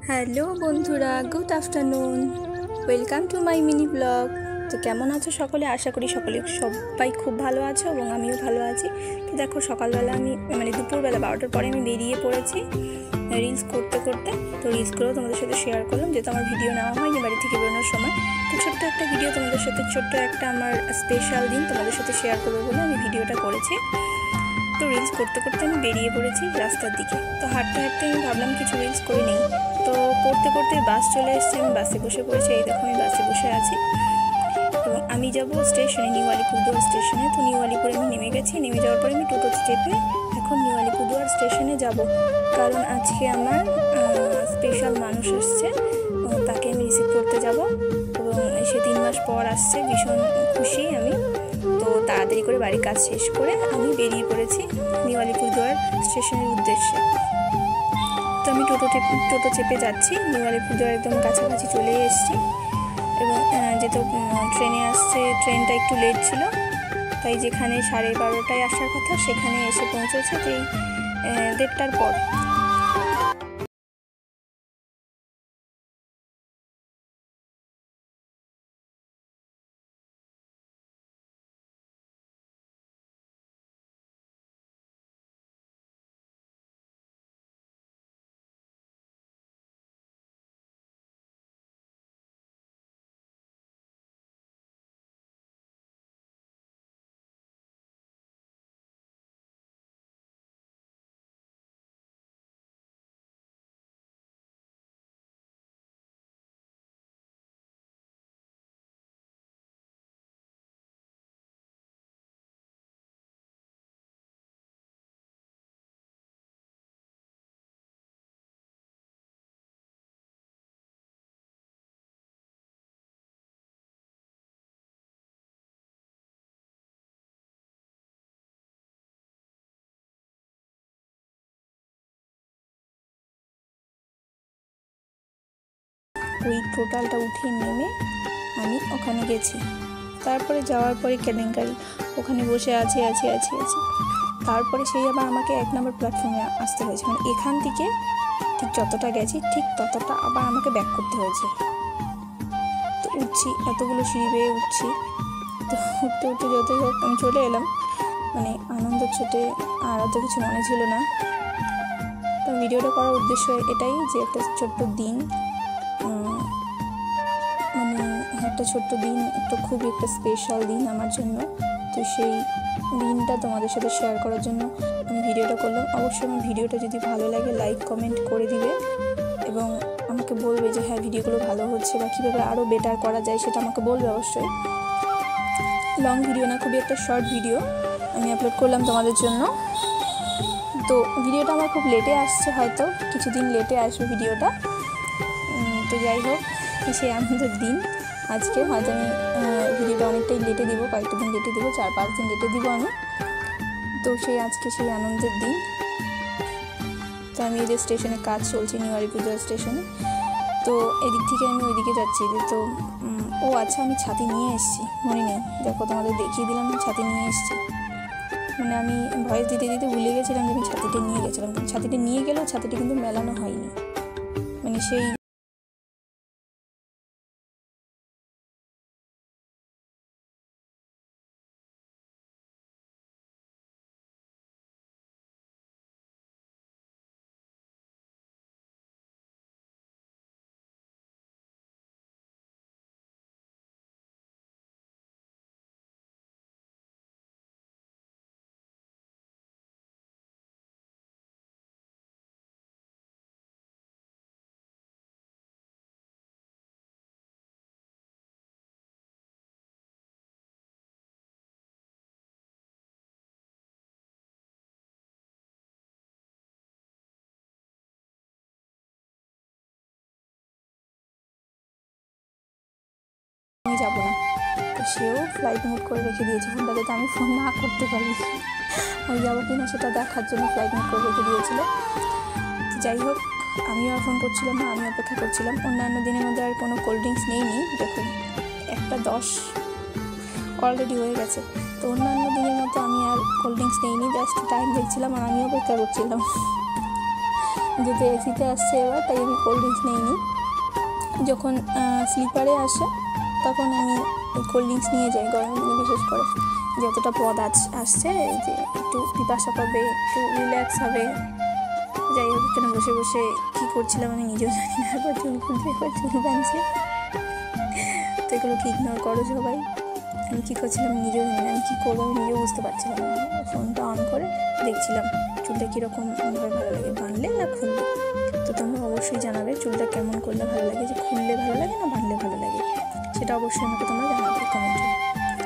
Hello বন্ধুরা, good afternoon. Welcome to my mini blog. তো কেমন আছো সকলে? আশা করি সবাই খুব ভালো আছো এবং আমিও ভালো আছি। তো দেখো, সকালবেলা আমি দুপুরবেলা 12টার পরে আমি বেরিয়ে পড়েছি রিলস করতে। তো রিলসগুলো তোমাদের সাথে শেয়ার করলাম, যেহেতু আমার ভিডিও নেওয়া হয়নি বাড়ি থেকে বেরোনোর সময়। তো ছোট্ট একটা ভিডিও তোমাদের সাথে, ছোট্ট একটা আমার স্পেশাল দিন তোমাদের সাথে শেয়ার করবো বলে আমি ভিডিওটা করেছি। তো রিলস করতে আমি বেরিয়ে পড়েছি রাস্তার দিকে। তো হাঁটতে আমি ভাবলাম কিছু রিলস করে নেই। তো করতে বাস চলে এসেছে, আমি বাসে বসে পড়েছি। এই দেখো, আমি বাসে বসে আছি এবং আমি যাব স্টেশনে, নিউ আলিপুরদুয়ার স্টেশনে। তো নিউ আলিপুরে আমি নেমে গেছি। নেমে যাওয়ার পরে আমি টোটো চেপে এখন নিউ আলিপুরদুয়ার স্টেশনে যাব, কারণ আজকে আমার স্পেশাল মানুষ আসছে, তাকে আমি রিসিভ করতে যাব এবং সে 3 মাস পর আসছে। ভীষণ খুশি আমি। তো তাড়াতাড়ি করে বাড়ির কাজ শেষ করে আমি বেরিয়ে পড়েছি নিউ আলিপুরদুয়ার স্টেশনের উদ্দেশ্যে। তো আমি টোটো চেপে যাচ্ছি। নিউ আলিপুরদুয়ার একদম কাছাকাছি চলে এসেছি এবং যেহেতু ট্রেনে আসছে, ট্রেনটা একটু লেট ছিল, তাই যেখানে 12:30টায় আসার কথা সেখানে এসে পৌঁছেছে যেই 1:30টার পর। ওই টোটালটা উঠে নেমে আমি ওখানে গেছি। তারপরে যাওয়ার পরে কেলেঙ্কারি, ওখানে বসে আছি। তারপরে সেই আবার আমাকে 1 নম্বর প্ল্যাটফর্মে আসতে হয়েছে, মানে এখান থেকে ঠিক যতটা গেছি ঠিক ততটা আবার আমাকে ব্যাক করতে হয়েছে। তো উঠছি, এতগুলো সিঁড়ি বেয়ে উঠছি। তো উঠতে যতই হোক আমি চলে এলাম, মানে আনন্দ ছোটে আর অত কিছু মনে ছিল না। তো ভিডিওটা করার উদ্দেশ্য এটাই যে একটা ছোট্ট দিন, একটা খুবই একটা স্পেশাল দিন আমার জন্য। তো সেই দিনটা তোমাদের সাথে শেয়ার করার জন্য আমি ভিডিওটা করলাম। অবশ্যই আমার ভিডিওটা যদি ভালো লাগে লাইক কমেন্ট করে দিবে এবং আমাকে বলবে যে হ্যাঁ, ভিডিওগুলো ভালো হচ্ছে বা কীভাবে আরও বেটার করা যায় সেটা আমাকে বলবে অবশ্যই। লং ভিডিও না, খুবই একটা শর্ট ভিডিও আমি আপলোড করলাম তোমাদের জন্য। তো ভিডিওটা আমার খুব লেটে আসছে, হয়তো কিছুদিন লেটে আসবে ভিডিওটা। তো যাই হোক, সেই আনন্দের দিন আজকে। হয়তো আমি ভিডিওটা অনেকটাই লেটে দিব, কয়েকটা দিন লেটে দিব, 4-5 দিন লেটে দিব আমি। তো আজকে সেই আনন্দের দিন। তো আমি এই যে স্টেশনে কাজ চলছে, নিউ আলিপুরদুয়ার স্টেশনে। তো এদিক থেকে আমি ওইদিকে যাচ্ছি। তো আচ্ছা, আমি ছাতি নিয়ে এসেছি, মনে নেই, দেখো তোমাদের দেখিয়ে দিলাম, আমি ছাতি নিয়ে এসেছি। মানে আমি ভয়েস দিতে ভুলে গেছিলাম যে আমি ছাতিটা নিয়ে গেছিলাম, কিন্তু ছাতিটা নিয়ে গেলেও ছাতিটা কিন্তু মেলানো হয়নি। মানে সেই আমি যাবো না। তো সেও ফ্লাইট মোড করে রেখে দিয়েছে ফোনটা, যাতে আমি ফোন না করতে পারি। আমি যাবো কি না সেটা দেখার জন্য ফ্লাইট মোড করে রেখে দিয়েছিল। যাই হোক, আমিও আর ফোন করছিলাম না, আমি অপেক্ষা করছিলাম। অন্যান্য দিনের মধ্যে আর কোনো কোল্ড ড্রিঙ্কস নেইনি। দেখুন, 1:10 অলরেডি হয়ে গেছে। তো অন্যান্য দিনের মতো আমি আর কোল্ড ড্রিঙ্কস নেইনি, জাস্ট টাইম দেখছিলাম আর আমি অপেক্ষা করছিলাম। যেহেতু এসিতে আসছে এবার, তাই আমি কোল্ড ড্রিঙ্কস নিইনি। যখন স্লিপারে আসে তখন আমি কোল্ড ড্রিঙ্কস নিয়ে যাই, গরমের দিনে বিশেষ করে। যতটা পদ আসছে যে একটু পিপাসা পাবে, একটু রিল্যাক্স হবে। যাই হোক, এখানে বসে বসে কী করছিলাম আমি নিজেও জানি না। একবার চুল খুলছে, একবার চুল বাঁধছে, তো এগুলোকে ইগনোর করো সবাই। আমি কী করছিলাম নিজেও জানি না, আমি কী করবো আমি নিজেও বুঝতে পারছিলাম না। ফোনটা অন করে দেখছিলাম চুলটা কীরকমভাবে ভালো লাগে, বাঁধলে না খুললে। তো তোমরা অবশ্যই জানাবে চুলটা কেমন করলে ভালো লাগে, যে খুললে ভালো লাগে না বাঁধলে ভালো লাগে, সেটা অবশ্যই আমাকে তোমরা জানাবে কমেন্টে।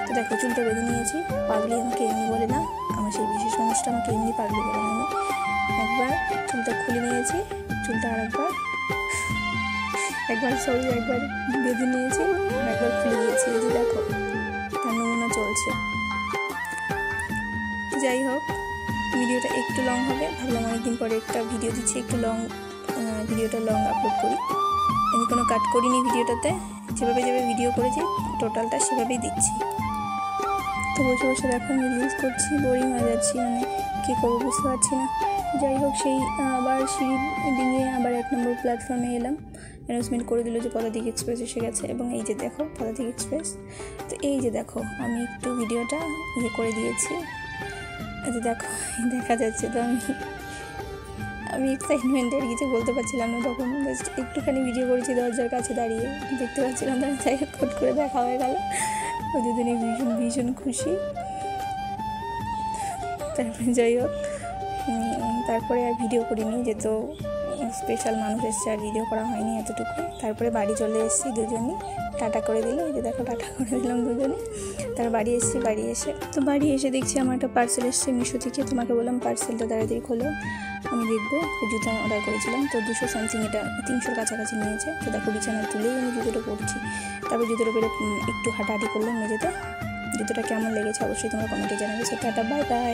তো দেখো চুলটা বেঁধে নিয়েছি। পাগলি আমাকে এমনি বলে না, আমার সেই বিশেষ মানুষটা আমাকে এমনি পাগলি বলে। আমি একবার চুলটা খুলে নিয়েছি, চুলটা একবার বেঁধে নিয়েছি, একবার খুলে দিয়েছি। এই যে দেখো তার নমুনা চলছে। যাই হোক, ভিডিওটা একটু লং হবে, ভাবলাম অনেকদিন পরে একটা ভিডিও দিচ্ছি, একটু ভিডিওটা লং আপলোড করি। আমি কোনো কাট করিনি ভিডিওটাতে, যেভাবে ভিডিও করেছি টোটালটা সেভাবেই দিচ্ছি। তো বসে বসে দেখো আমি রিলস করছি, বোরিং হয়ে যাচ্ছি, মানে কী করবো বুঝতে পারছি না। যাই হোক, সেই আবার সিঁড়ি ডিঙিয়ে আবার 1 নম্বর প্ল্যাটফর্মে এলাম। অ্যানাউন্সমেন্ট করে দিল যে পদাতিক এক্সপ্রেস এসে গেছে। এবং এই যে দেখো পদাতিক এক্সপ্রেস। তো এই যে দেখো আমি একটু ভিডিওটা করে দিয়েছি, এই যে দেখো দেখা যাচ্ছে। তো আমি এক্সাইটমেন্টের কিছু বলতে পারছিলাম না তখন, জাস্ট একটুখানি ভিডিও করেছি দরজার কাছে দাঁড়িয়ে, দেখতে পাচ্ছিলাম না। যাই হোক, কট করে দেখা হয়ে গেল। ওই দুদিনে ভীষণ খুশি। তারপরে যাই হোক, তারপরে আর ভিডিও করিনি, যেহেতু স্পেশাল মানুষ এসছে, আর ভিডিও করা হয়নি এতটুকু। তারপরে বাড়ি চলে এসেছি, দুজনই টাটা করে দিল। এই যে দেখো টাটা করে দিলাম দুজনে। তারপর বাড়ি এসেছি, বাড়ি এসে দেখছি আমার একটা পার্সেল এসছে মিশো থেকে। তোমাকে বললাম পার্সেলটা তাড়াতাড়ি খোলো, আমি দেখবো। জুতো অর্ডার করেছিলাম, তো 200 সামথিং, এটা 300-র কাছাকাছি নিয়েছে। তো দেখো বিছানায় তুলেই আমি জুতোটা পরছি। তারপর জুতোটা পরে একটু হাঁটাহাঁটি করলাম মেঝেতে। জুতোটা কেমন লেগেছে অবশ্যই তোমরা কমেন্টে জানাবে। So tata, bye bye.